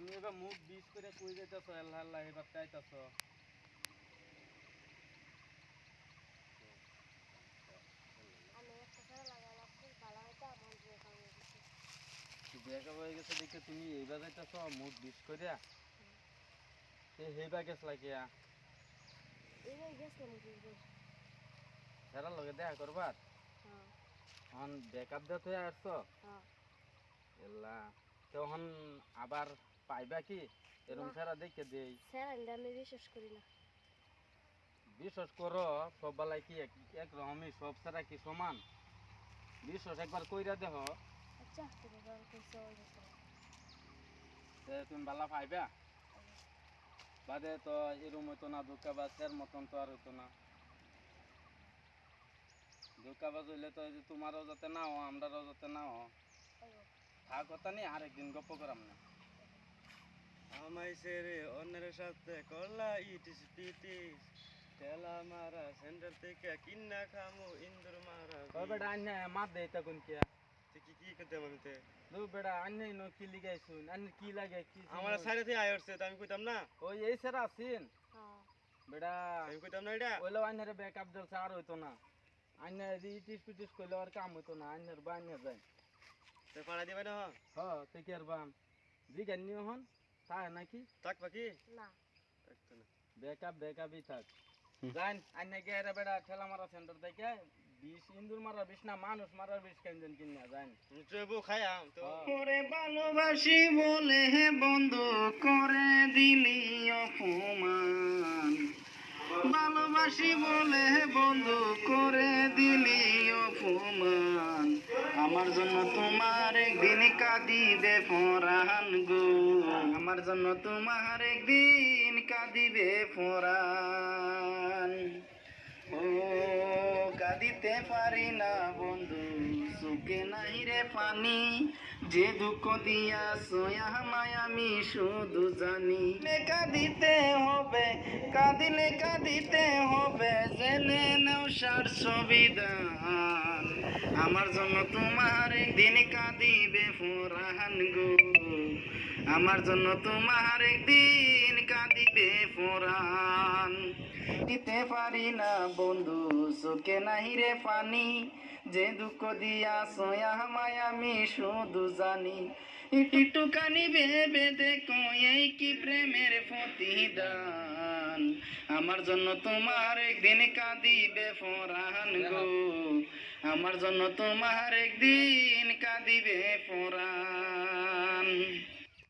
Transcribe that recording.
তুমি এবার মুখ বিষ করে কই যাইতেছ আল্লাহ আল্লাহ এবার চাইতেছ ব্রেকআপ হয়ে গেছে দেখে তুমি এইবার যাইতেছ মুখ বিষ করে হেবা গেছ লাগিয়া সেটার লগে দেখা করবার এখন ব্রেকআপ দিয়ে তুই আসছ এলা তখন আবার পাইবা কি এরকম সারা দেখে দেই আমি বিশ্বাস করি না। বিশ্বাস করো সব বেলায় কি এক রকমই সব ছাড়া কি সমান বিশ্বাস একবার কইরা দেহ আচ্ছা তুমি বল কইছো তুমি বালা পাইবা বাদে তো এরকম হইতো না ধোকাবাজের মতন তো আর হইতো না ধোকাবাজ হইলে তো তোমারও যাতে না হো আমরাও যাতে না হো থাক কথা নেই আরেকদিন গপ্প করাম না আমায় সেরে অন্যের সাথে করলা ইটিস পিটিস ঠেলা মারা সেন্টার থেকে কিন্না খামু ইন্দুর মারা ও বেটা আন্য মাত দেই তখন কি কি করতে মানতে দু বেটা আন্য নো কি লিগাইছুন আন্য কি লাগে কি আমার সাইডে থেকে আয় হচ্ছে আমি কইতাম না ওই এই সেরা আছেন বেটা আমি কইতাম না এটা ওইলো আন্যের ব্যাকআপ দিলছে আর হইতো না আন্য ইটিস পিটিস কইলে আর কাম হইতো না আন্যের বা আন্য যায় তো পাড়া দিবে না তুই কি আর বাম জিগান নিও হন তাই নাকি থাক বাকি না থাকতো না ব্যাকআপই থাক জান আন্যা গেরে বেটা ঠেলা মারা সেন্টার থেকে 20 ইন্দুর মারা 20 না মানুষ মারার 20 কেন কিনা জান চুবু খায়া তো ওরে ভালোবাসি বলে হে বন্ধু করে দিলি অপমান ভালোবাসি বলে হে বন্ধু করে দিলি অপমান আমার জন্য তোমার একদিন কাঁদিবে পরাণ গো আমার জন্য তোমার একদিন কাঁদিবে পরাণ ও কাঁদিতে পারি না বন্ধু সুখে নাই রে পানি যে দুঃখ দিয়া সোয়া আমি শুধু জানি কাঁদিতে হবে কাঁদিলে কাঁদিতে হবে জেনে নাও সার সংবিধান আমার জন্য তোমার একদিন কাঁদিবে পরাণ গো আমার জন্য তোমার একদিন কাঁদিবে পরাণ দিতে পারি না বন্ধু চোখে নাহি রে পানি যে দুঃখ দিয়া সোয়া আমি শুধু জানি একটুখানি ভেবে দেখো এই কি প্রেমের প্রতিদান আমার জন্য তোমার একদিন কাঁদিবে পরাণ গো আমার জন্য তোমার একদিন কাঁদিবে পরাণ।